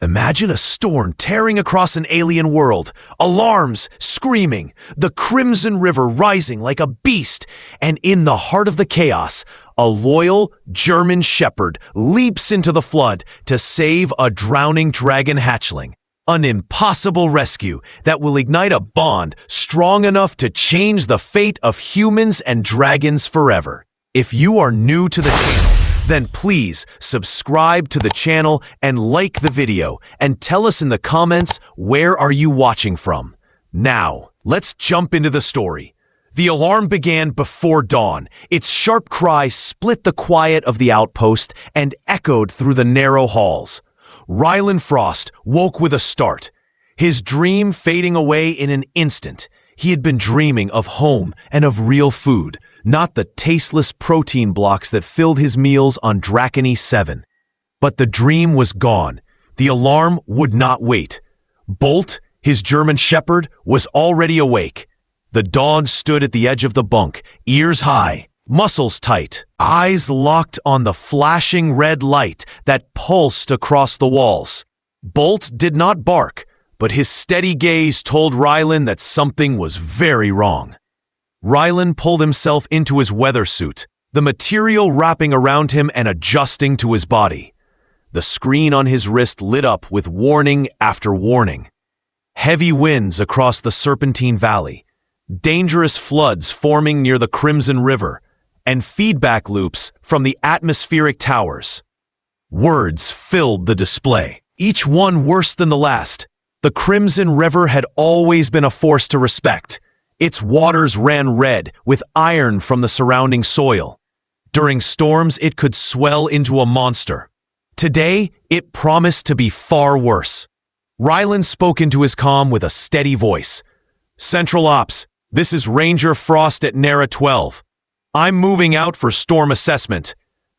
Imagine a storm tearing across an alien world, alarms screaming, the crimson river rising like a beast, and in the heart of the chaos, a loyal German shepherd leaps into the flood to save a drowning dragon hatchling. An impossible rescue that will ignite a bond strong enough to change the fate of humans and dragons forever. If you are new to the channel, then please subscribe to the channel and like the video and tell us in the comments where are you watching from. Now, let's jump into the story. The alarm began before dawn. Its sharp cry split the quiet of the outpost and echoed through the narrow halls. Rylan Frost woke with a start, his dream fading away in an instant. He had been dreaming of home and of real food, not the tasteless protein blocks that filled his meals on Dracony 7. But the dream was gone. The alarm would not wait. Bolt, his German shepherd, was already awake. The dog stood at the edge of the bunk, ears high, muscles tight, eyes locked on the flashing red light that pulsed across the walls. Bolt did not bark, but his steady gaze told Rylan that something was very wrong. Rylan pulled himself into his weather suit, the material wrapping around him and adjusting to his body. The screen on his wrist lit up with warning after warning. Heavy winds across the Serpentine Valley, dangerous floods forming near the Crimson River, and feedback loops from the atmospheric towers. Words filled the display, each one worse than the last. The Crimson River had always been a force to respect. Its waters ran red with iron from the surrounding soil. During storms, it could swell into a monster. Today, it promised to be far worse. Rylan spoke into his comm with a steady voice. "Central Ops, this is Ranger Frost at Nara 12. I'm moving out for storm assessment."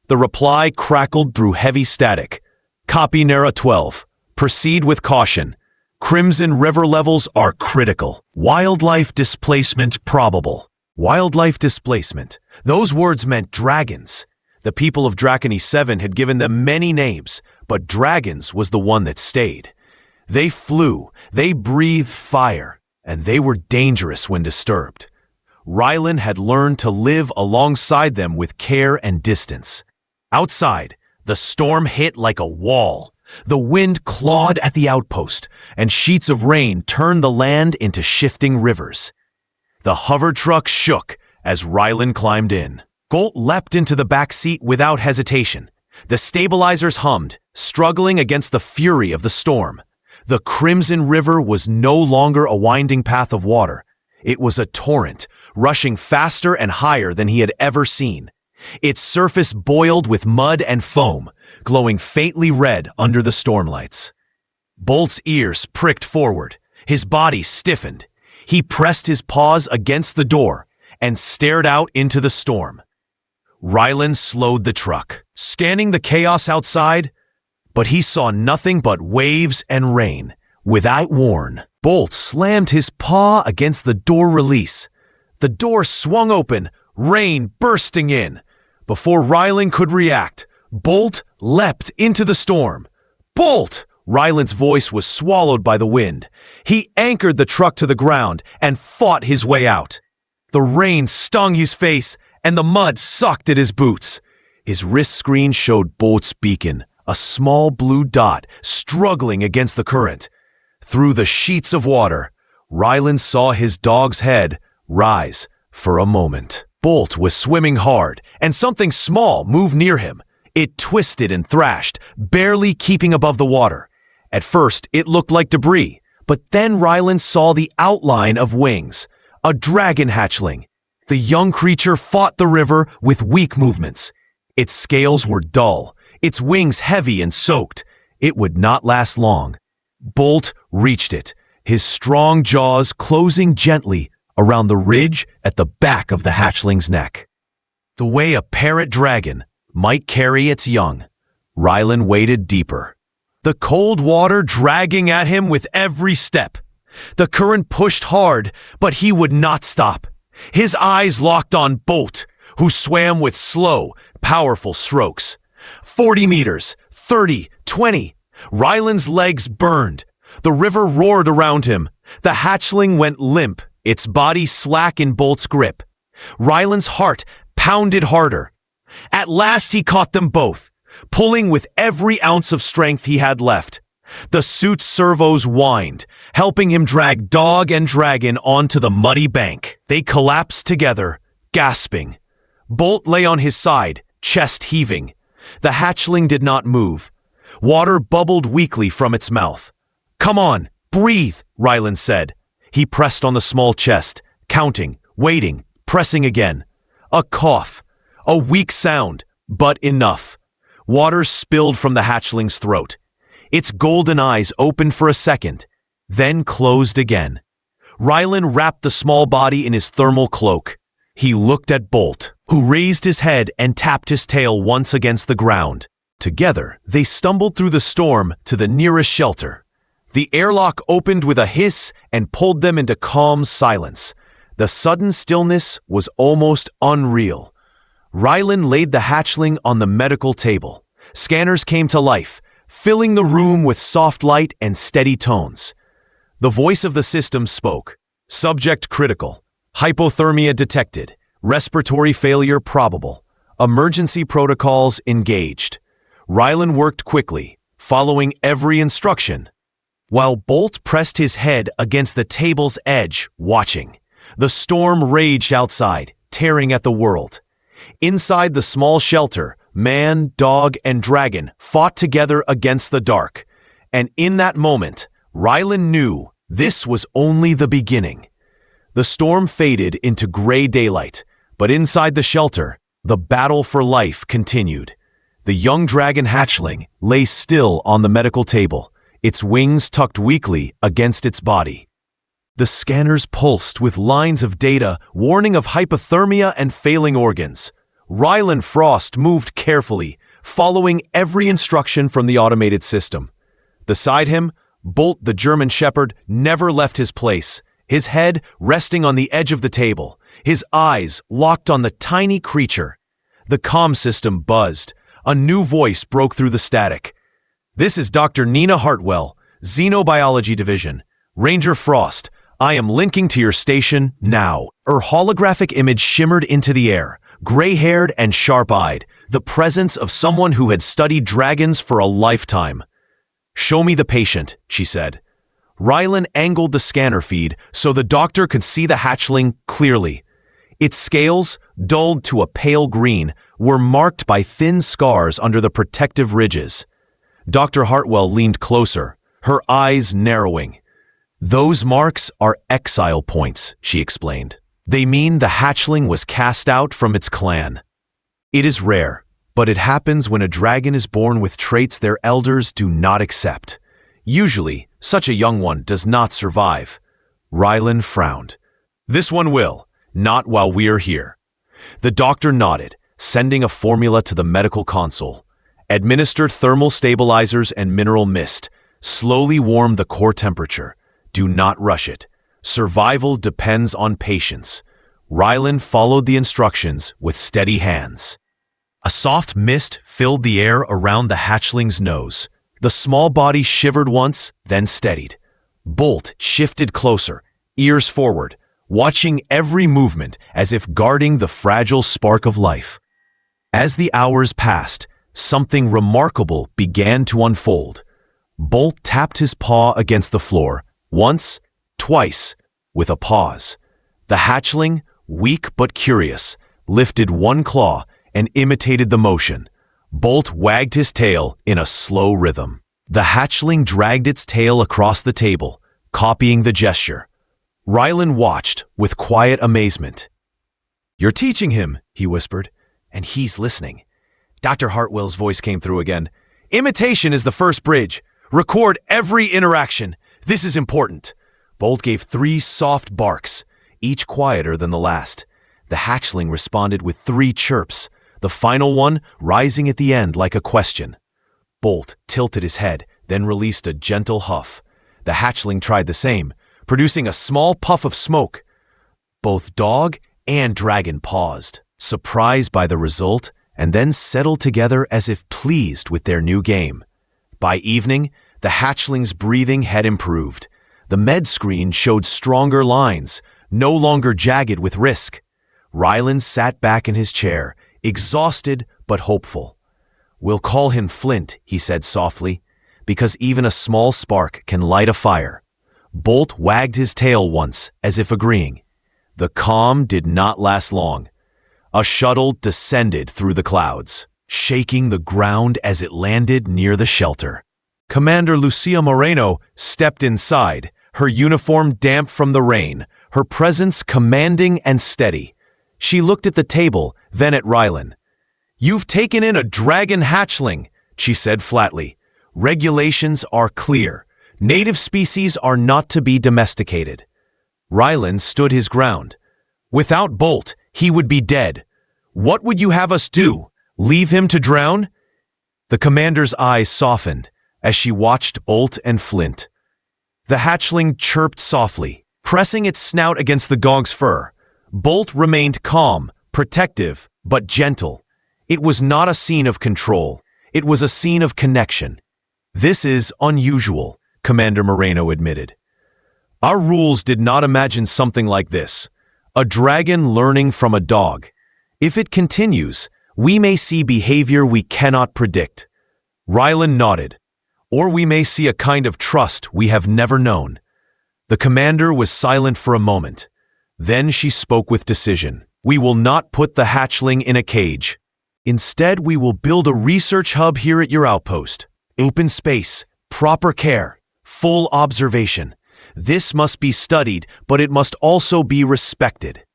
The reply crackled through heavy static. "Copy Nara 12. Proceed with caution. Crimson River levels are critical. Wildlife displacement probable." Wildlife displacement. Those words meant dragons. The people of Dracony 7 had given them many names, but dragons was the one that stayed. They flew, they breathed fire, and they were dangerous when disturbed. Rylan had learned to live alongside them with care and distance. Outside, the storm hit like a wall. The wind clawed at the outpost, and sheets of rain turned the land into shifting rivers. The hover truck shook as Rylan climbed in. Golt leapt into the back seat without hesitation. The stabilizers hummed, struggling against the fury of the storm. The Crimson River was no longer a winding path of water. It was a torrent, rushing faster and higher than he had ever seen. Its surface boiled with mud and foam, glowing faintly red under the stormlights. Bolt's ears pricked forward. His body stiffened. He pressed his paws against the door and stared out into the storm. Rylan slowed the truck, scanning the chaos outside, but he saw nothing but waves and rain. Without warn, Bolt slammed his paw against the door release. The door swung open, rain bursting in. Before Rylan could react, Bolt leapt into the storm. "Bolt!" Rylan's voice was swallowed by the wind. He anchored the truck to the ground and fought his way out. The rain stung his face and the mud sucked at his boots. His wrist screen showed Bolt's beacon, a small blue dot struggling against the current. Through the sheets of water, Rylan saw his dog's head rise for a moment. Bolt was swimming hard, and something small moved near him. It twisted and thrashed, barely keeping above the water. At first, it looked like debris, but then Rylan saw the outline of wings. A dragon hatchling. The young creature fought the river with weak movements. Its scales were dull, its wings heavy and soaked. It would not last long. Bolt reached it, his strong jaws closing gently around the ridge at the back of the hatchling's neck. The way a parent dragon might carry its young, Rylan waded deeper. The cold water dragging at him with every step. The current pushed hard, but he would not stop. His eyes locked on Bolt, who swam with slow, powerful strokes. 40 meters, 30, 20. Ryland's legs burned. The river roared around him. The hatchling went limp, its body slack in Bolt's grip. Ryland's heart pounded harder. At last he caught them both, pulling with every ounce of strength he had left. The suit's servos whined, helping him drag dog and dragon onto the muddy bank. They collapsed together, gasping. Bolt lay on his side, chest heaving. The hatchling did not move. Water bubbled weakly from its mouth. "Come on, breathe," Ryland said. He pressed on the small chest, counting, waiting, pressing again. A cough. A weak sound, but enough. Water spilled from the hatchling's throat. Its golden eyes opened for a second, then closed again. Ryland wrapped the small body in his thermal cloak. He looked at Bolt, who raised his head and tapped his tail once against the ground. Together, they stumbled through the storm to the nearest shelter. The airlock opened with a hiss and pulled them into calm silence. The sudden stillness was almost unreal. Ryland laid the hatchling on the medical table. Scanners came to life, filling the room with soft light and steady tones. The voice of the system spoke. Subject critical. Hypothermia detected. Respiratory failure probable. Emergency protocols engaged. Ryland worked quickly, following every instruction, while Bolt pressed his head against the table's edge, watching. The storm raged outside, tearing at the world. Inside the small shelter, man, dog, and dragon fought together against the dark. And in that moment, Ryland knew this was only the beginning. The storm faded into gray daylight, but inside the shelter, the battle for life continued. The young dragon hatchling lay still on the medical table, its wings tucked weakly against its body. The scanners pulsed with lines of data warning of hypothermia and failing organs. Ryland Frost moved carefully, following every instruction from the automated system. Beside him, Bolt the German Shepherd never left his place, his head resting on the edge of the table, his eyes locked on the tiny creature. The comm system buzzed. A new voice broke through the static. "This is Dr. Nina Hartwell, Xenobiology Division. Ranger Frost, I am linking to your station now." Her holographic image shimmered into the air, gray-haired and sharp-eyed, the presence of someone who had studied dragons for a lifetime. "Show me the patient," she said. Ryland angled the scanner feed so the doctor could see the hatchling clearly. Its scales, dulled to a pale green, were marked by thin scars under the protective ridges. Dr. Hartwell leaned closer, her eyes narrowing. "Those marks are exile points," she explained. "They mean the hatchling was cast out from its clan. It is rare, but it happens when a dragon is born with traits their elders do not accept. Usually, such a young one does not survive." Ryland frowned. "This one will, not while we're here." The doctor nodded, sending a formula to the medical console. Administered thermal stabilizers and mineral mist. Slowly warm the core temperature. Do not rush it. Survival depends on patience. Ryland followed the instructions with steady hands. A soft mist filled the air around the hatchling's nose. The small body shivered once, then steadied. Bolt shifted closer, ears forward, watching every movement as if guarding the fragile spark of life. As the hours passed, something remarkable began to unfold. Bolt tapped his paw against the floor, once, twice, with a pause. The hatchling, weak but curious, lifted one claw and imitated the motion. Bolt wagged his tail in a slow rhythm. The hatchling dragged its tail across the table, copying the gesture. Ryland watched with quiet amazement. "You're teaching him," he whispered, "and he's listening." Dr. Hartwell's voice came through again. "Imitation is the first bridge. Record every interaction. This is important." Bolt gave 3 soft barks, each quieter than the last. The hatchling responded with 3 chirps, the final one rising at the end like a question. Bolt tilted his head, then released a gentle huff. The hatchling tried the same, producing a small puff of smoke. Both dog and dragon paused, surprised by the result, and then settled together as if pleased with their new game. By evening, the hatchling's breathing had improved. The med screen showed stronger lines, no longer jagged with risk. Ryland sat back in his chair, exhausted but hopeful. "We'll call him Flint," he said softly, "because even a small spark can light a fire." Bolt wagged his tail once, as if agreeing. The calm did not last long. A shuttle descended through the clouds, shaking the ground as it landed near the shelter. Commander Lucia Moreno stepped inside, her uniform damp from the rain, her presence commanding and steady. She looked at the table, then at Rylan. "You've taken in a dragon hatchling," she said flatly. "Regulations are clear. Native species are not to be domesticated." Rylan stood his ground. "Without Bolt, he would be dead. What would you have us do? Leave him to drown?" The commander's eyes softened as she watched Bolt and Flint. The hatchling chirped softly, pressing its snout against the dog's fur. Bolt remained calm, protective, but gentle. It was not a scene of control. It was a scene of connection. "This is unusual," Commander Moreno admitted. "Our rules did not imagine something like this. A dragon learning from a dog. If it continues, we may see behavior we cannot predict." Rylan nodded. "Or we may see a kind of trust we have never known." The commander was silent for a moment. Then she spoke with decision. "We will not put the hatchling in a cage. Instead, we will build a research hub here at your outpost. Open space, proper care, full observation. This must be studied, but it must also be respected."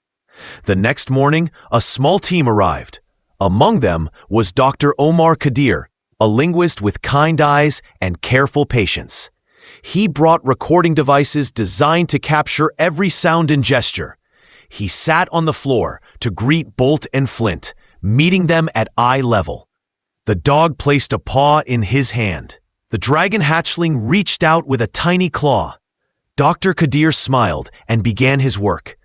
The next morning, a small team arrived. Among them was Dr. Omar Kadir, a linguist with kind eyes and careful patience. He brought recording devices designed to capture every sound and gesture. He sat on the floor to greet Bolt and Flint, meeting them at eye level. The dog placed a paw in his hand. The dragon hatchling reached out with a tiny claw. Dr. Kadir smiled and began his work.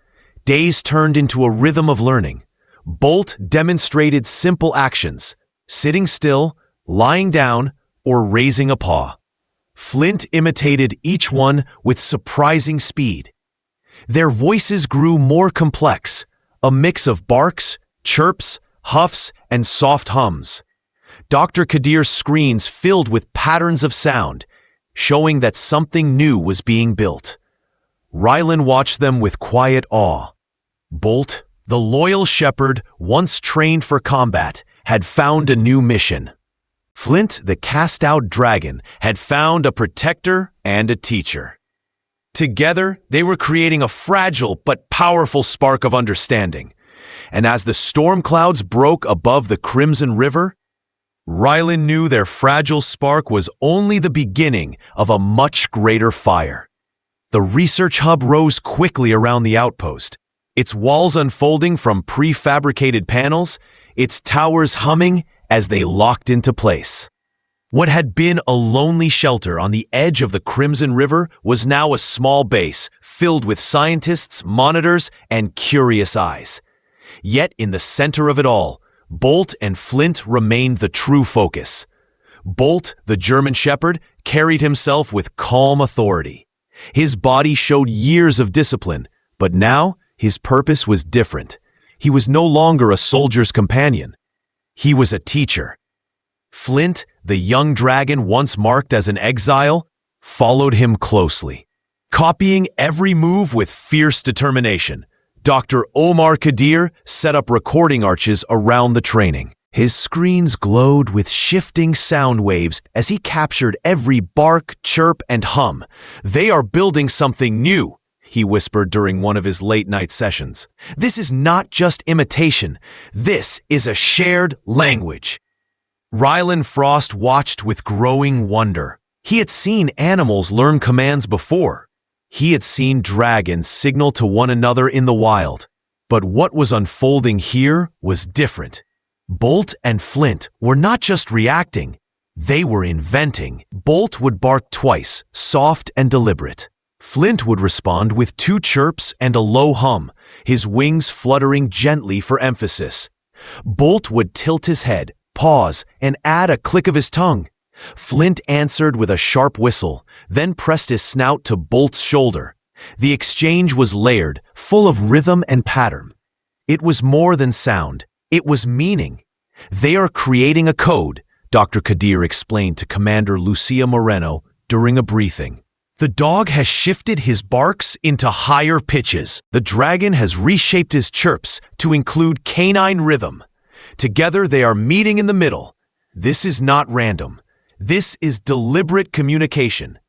Days turned into a rhythm of learning. Bolt demonstrated simple actions, sitting still, lying down, or raising a paw. Flint imitated each one with surprising speed. Their voices grew more complex, a mix of barks, chirps, huffs, and soft hums. Dr. Kadir's screens filled with patterns of sound, showing that something new was being built. Rylan watched them with quiet awe. Bolt, the loyal shepherd once trained for combat, had found a new mission. Flint, the cast-out dragon, had found a protector and a teacher. Together, they were creating a fragile but powerful spark of understanding. And as the storm clouds broke above the Crimson River, Rylan knew their fragile spark was only the beginning of a much greater fire. The research hub rose quickly around the outpost, its walls unfolding from prefabricated panels, its towers humming as they locked into place. What had been a lonely shelter on the edge of the Crimson River was now a small base filled with scientists, monitors, and curious eyes. Yet in the center of it all, Bolt and Flint remained the true focus. Bolt, the German shepherd, carried himself with calm authority. His body showed years of discipline, but now his purpose was different. He was no longer a soldier's companion. He was a teacher. Flint, the young dragon once marked as an exile, followed him closely. Copying every move with fierce determination, Dr. Omar Kadir set up recording arches around the training. His screens glowed with shifting sound waves as he captured every bark, chirp, and hum. "They are building something new," he whispered during one of his late-night sessions. "This is not just imitation. This is a shared language." Rylan Frost watched with growing wonder. He had seen animals learn commands before. He had seen dragons signal to one another in the wild. But what was unfolding here was different. Bolt and Flint were not just reacting, they were inventing. Bolt would bark twice, soft and deliberate. Flint would respond with 2 chirps and a low hum, his wings fluttering gently for emphasis. Bolt would tilt his head, pause, and add a click of his tongue. Flint answered with a sharp whistle, then pressed his snout to Bolt's shoulder. The exchange was layered, full of rhythm and pattern. It was more than sound. It was meaning. "They are creating a code," Dr. Kadir explained to Commander Lucia Moreno during a briefing. "The dog has shifted his barks into higher pitches. The dragon has reshaped his chirps to include canine rhythm. Together they are meeting in the middle. This is not random. This is deliberate communication."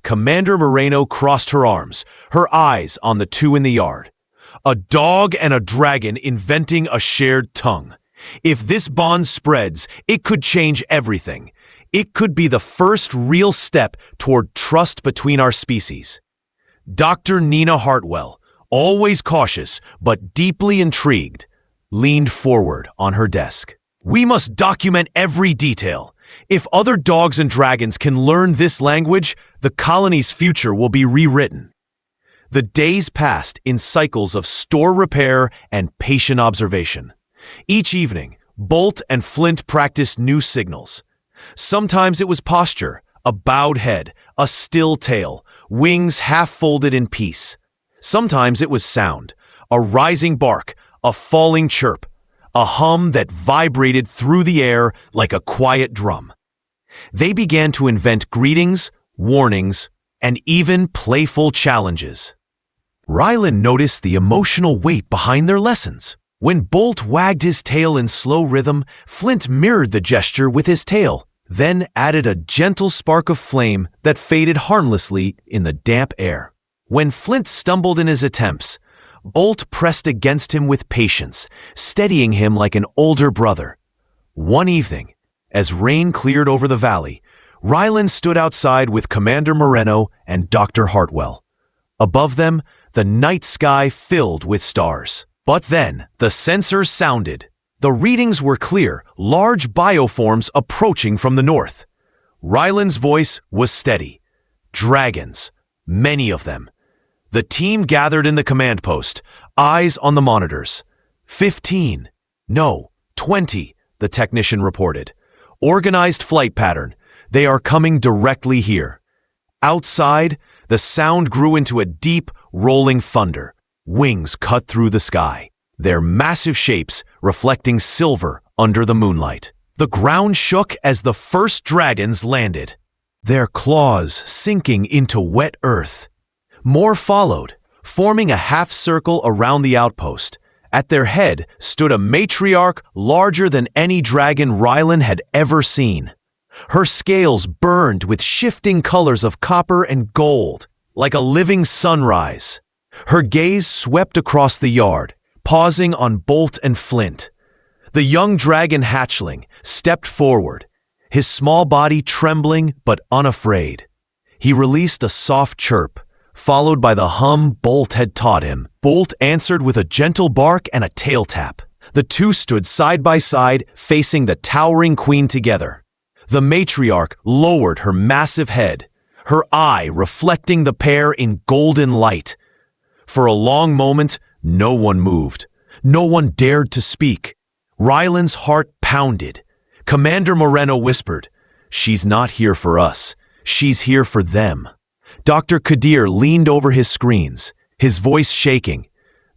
Commander Moreno crossed her arms, her eyes on the two in the yard. A dog and a dragon inventing a shared tongue. If this bond spreads, it could change everything. It could be the first real step toward trust between our species. Dr. Nina Hartwell, always cautious but deeply intrigued, leaned forward on her desk. "We must document every detail. If other dogs and dragons can learn this language, the colony's future will be rewritten." The days passed in cycles of store repair and patient observation. Each evening, Bolt and Flint practiced new signals. Sometimes it was posture, a bowed head, a still tail, wings half folded in peace. Sometimes it was sound, a rising bark, a falling chirp, a hum that vibrated through the air like a quiet drum. They began to invent greetings, warnings, and even playful challenges. Rylan noticed the emotional weight behind their lessons. When Bolt wagged his tail in slow rhythm, Flint mirrored the gesture with his tail, then added a gentle spark of flame that faded harmlessly in the damp air. When Flint stumbled in his attempts, Bolt pressed against him with patience, steadying him like an older brother. One evening, as rain cleared over the valley, Rylan stood outside with Commander Moreno and Dr. Hartwell. Above them, the night sky filled with stars. But then, the sensors sounded. The readings were clear, large bioforms approaching from the north. Rylan's voice was steady. Dragons, many of them. The team gathered in the command post, eyes on the monitors. 15, no, 20, the technician reported. Organized flight pattern. They are coming directly here. Outside, the sound grew into a deep, rolling thunder. Wings cut through the sky, their massive shapes reflecting silver under the moonlight. The ground shook as the first dragons landed, their claws sinking into wet earth. More followed, forming a half circle around the outpost. At their head stood a matriarch larger than any dragon Rylan had ever seen. Her scales burned with shifting colors of copper and gold, like a living sunrise. Her gaze swept across the yard, pausing on Bolt and Flint. The young dragon hatchling stepped forward, his small body trembling but unafraid. He released a soft chirp, followed by the hum Bolt had taught him. Bolt answered with a gentle bark and a tail tap. The two stood side by side, facing the towering queen together. The matriarch lowered her massive head, her eye reflecting the pair in golden light. For a long moment, no one moved. No one dared to speak. Rylan's heart pounded. Commander Moreno whispered, "She's not here for us. She's here for them." Dr. Kadir leaned over his screens, his voice shaking.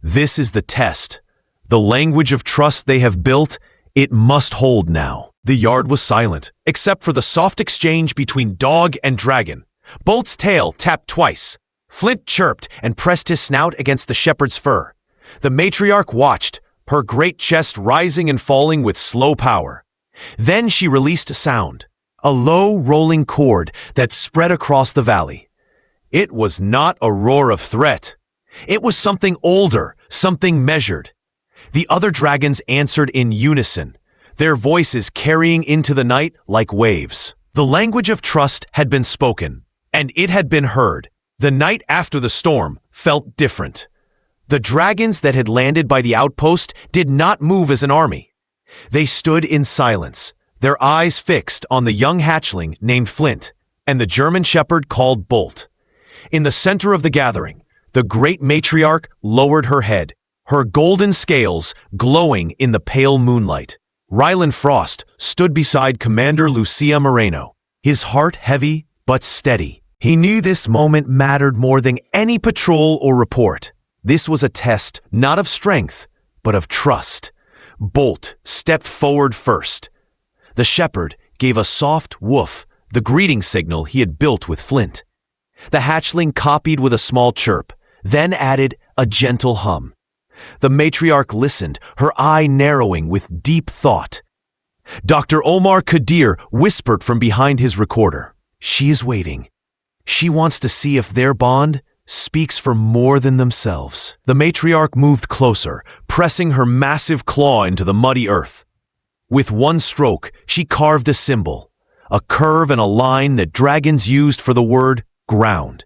"This is the test. The language of trust they have built, it must hold now." The yard was silent, except for the soft exchange between dog and dragon. Bolt's tail tapped twice. Flint chirped and pressed his snout against the shepherd's fur. The matriarch watched, her great chest rising and falling with slow power. Then she released a sound, a low, rolling chord that spread across the valley. It was not a roar of threat. It was something older, something measured. The other dragons answered in unison, their voices carrying into the night like waves. The language of trust had been spoken, and it had been heard. The night after the storm felt different. The dragons that had landed by the outpost did not move as an army. They stood in silence, their eyes fixed on the young hatchling named Flint and the German shepherd called Bolt. In the center of the gathering, the great matriarch lowered her head, her golden scales glowing in the pale moonlight. Rylan Frost stood beside Commander Lucia Moreno. his heart heavy but steady. He knew this moment mattered more than any patrol or report. This was a test not of strength, but of trust. Bolt stepped forward first. The shepherd gave a soft woof, the greeting signal he had built with Flint. The hatchling copied with a small chirp, then added a gentle hum. The matriarch listened, her eye narrowing with deep thought. Dr. Omar Kadir whispered from behind his recorder. She is waiting. She wants to see if their bond speaks for more than themselves. The matriarch moved closer, pressing her massive claw into the muddy earth. With one stroke, she carved a symbol, a curve and a line that dragons used for the word ground.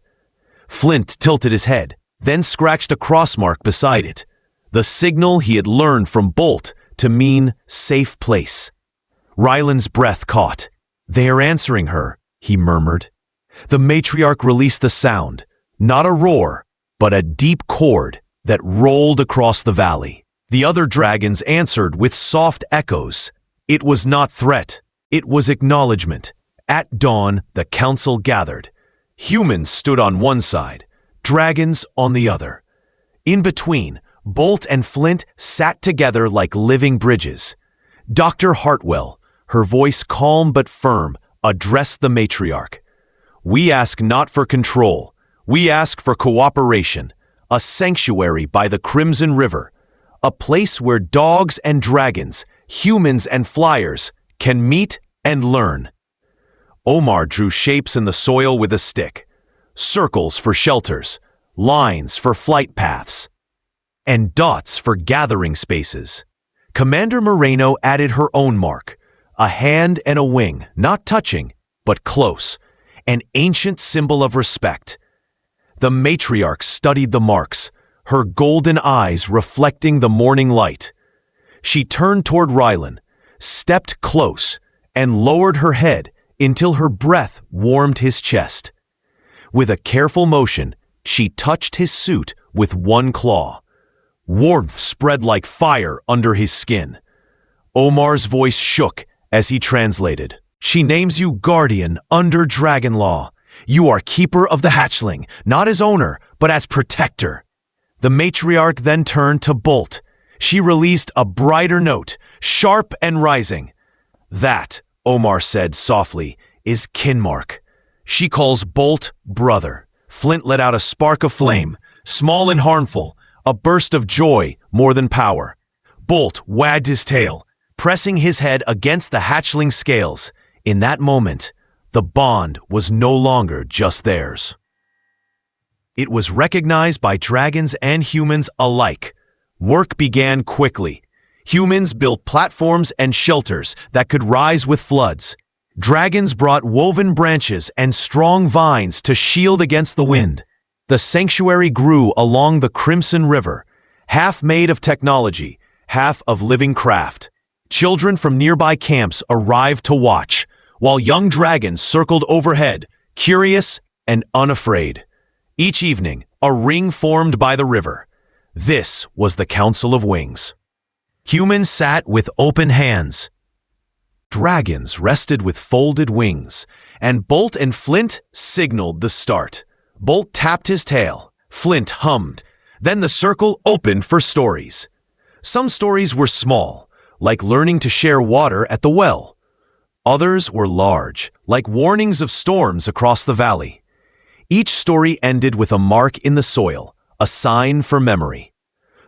Flint tilted his head, then scratched a crossmark beside it, the signal he had learned from Bolt to mean safe place. Ryland's breath caught. They are answering her, he murmured. The matriarch released the sound, not a roar, but a deep chord that rolled across the valley. The other dragons answered with soft echoes. It was not threat, it was acknowledgement. At dawn, the council gathered. Humans stood on one side, dragons on the other. In between, Bolt and Flint sat together like living bridges. Dr. Hartwell, her voice calm but firm, addressed the matriarch. We ask not for control, we ask for cooperation, a sanctuary by the Crimson River, a place where dogs and dragons, humans and flyers can meet and learn. Omar drew shapes in the soil with a stick, circles for shelters, lines for flight paths, and dots for gathering spaces. Commander Moreno added her own mark, a hand and a wing, not touching, but close, an ancient symbol of respect. The matriarch studied the marks, her golden eyes reflecting the morning light. She turned toward Rylan, stepped close, and lowered her head until her breath warmed his chest. With a careful motion, she touched his suit with one claw. Warmth spread like fire under his skin. Omar's voice shook as he translated. She names you guardian under dragon law. You are keeper of the hatchling, not as owner, but as protector. The matriarch then turned to Bolt. She released a brighter note, sharp and rising. That, Omar said softly, is Kinmark. She calls Bolt brother. Flint let out a spark of flame, small and harmful, a burst of joy more than power. Bolt wagged his tail, pressing his head against the hatchling scales. In that moment, the bond was no longer just theirs. It was recognized by dragons and humans alike. Work began quickly. Humans built platforms and shelters that could rise with floods. Dragons brought woven branches and strong vines to shield against the wind. The sanctuary grew along the Crimson River, half made of technology, half of living craft. Children from nearby camps arrived to watch, while young dragons circled overhead, curious and unafraid. Each evening, a ring formed by the river. This was the Council of Wings. Humans sat with open hands. Dragons rested with folded wings, and Bolt and Flint signaled the start. Bolt tapped his tail. Flint hummed. Then the circle opened for stories. Some stories were small, like learning to share water at the well. Others were large, like warnings of storms across the valley. Each story ended with a mark in the soil, a sign for memory.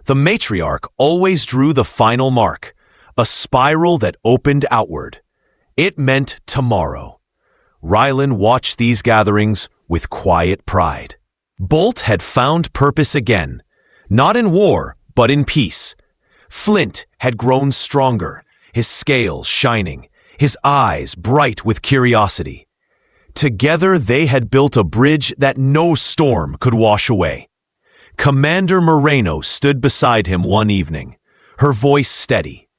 The matriarch always drew the final mark, a spiral that opened outward. It meant tomorrow. Rylan watched these gatherings with quiet pride. Bolt had found purpose again, not in war, but in peace. Flint had grown stronger, his scales shining, his eyes bright with curiosity. Together they had built a bridge that no storm could wash away. Commander Moreno stood beside him one evening, her voice steady.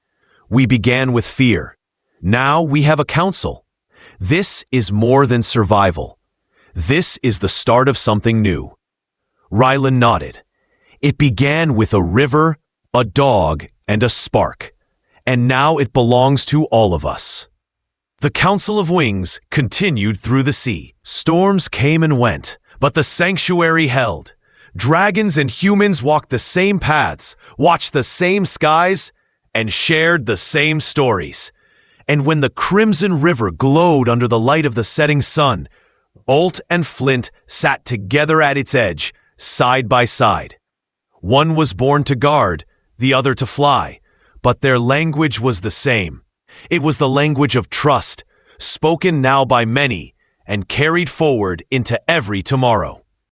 We began with fear. Now we have a council. This is more than survival. This is the start of something new. Rylan nodded. It began with a river, a dog, and a spark. And now it belongs to all of us. The Council of Wings continued through the sea. Storms came and went, but the sanctuary held. Dragons and humans walked the same paths, watched the same skies, and shared the same stories. And when the crimson river glowed under the light of the setting sun, Bolt and Flint sat together at its edge, side by side. One was born to guard, the other to fly, but their language was the same. It was the language of trust, spoken now by many and carried forward into every tomorrow.